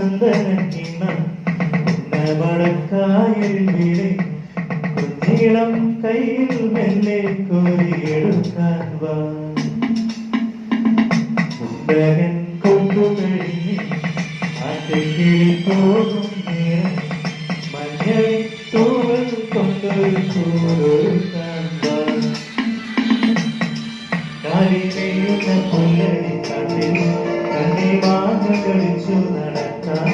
ചന്ദനക്കിണ്ണം വടക്കായൽ വീട് കുഞ്ഞിളം കയ്യിൽ മെല്ലെ കോരിയെടുക്കാൻ വാ മുണ്ടകൻ കൊണ്ടുകഴിഞ്ഞ് ആറ്റക്കിളി പോകും നേരം മഞ്ഞളി തൂവൽ കൊണ്ടൊരു ചൂടൊരുക്കാൻ വാ കാലിനെയുന്ന പുല്ലടി കാട്ടിൽ കണ്ണി മാങ്ങ കളിച്ചു നടക്കാൻ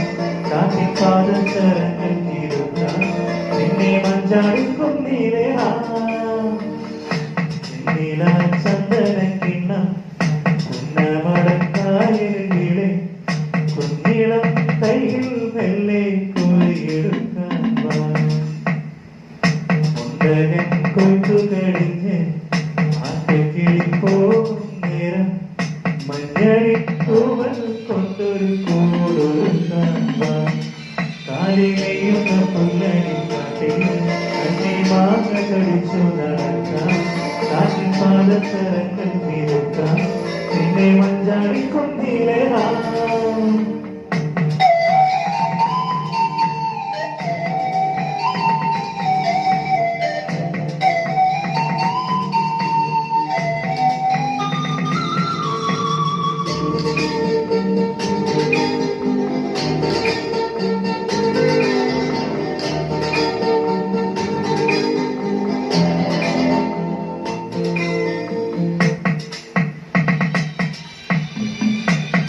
കാട്ടിൽ പാദസരങ്ങൾ തീരുക്കാൻ നിന്നെ മഞ്ചാടിക്കും നീല ചന്ദനക്കിണ്ണം മടക്കായലിലെ കുഞ്ഞിളം കയ്യിൽ മെല്ലെ കോരിയെടുക്കാൻ മുണ്ടകൻ കൊയ്ത്തു കഴിഞ്ഞ് ആറ്റക്കിളിപ്പോകും നേരം മഞ്ഞളി തൂവൽ കൊണ്ടൊരു കൂടൊരുക്കാൻ കാലിനെയുന്ന പുല്ലടി കാട്ടിൽ കണ്ണി മാങ്ങ കടിച്ചു നടക്കാൻ കാട്ടിൽ പാദസരങ്ങൾ തീരുക്കാൻ നിന്നെ മഞ്ചാടിക്കൊന്നിലെ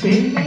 പിന്നെ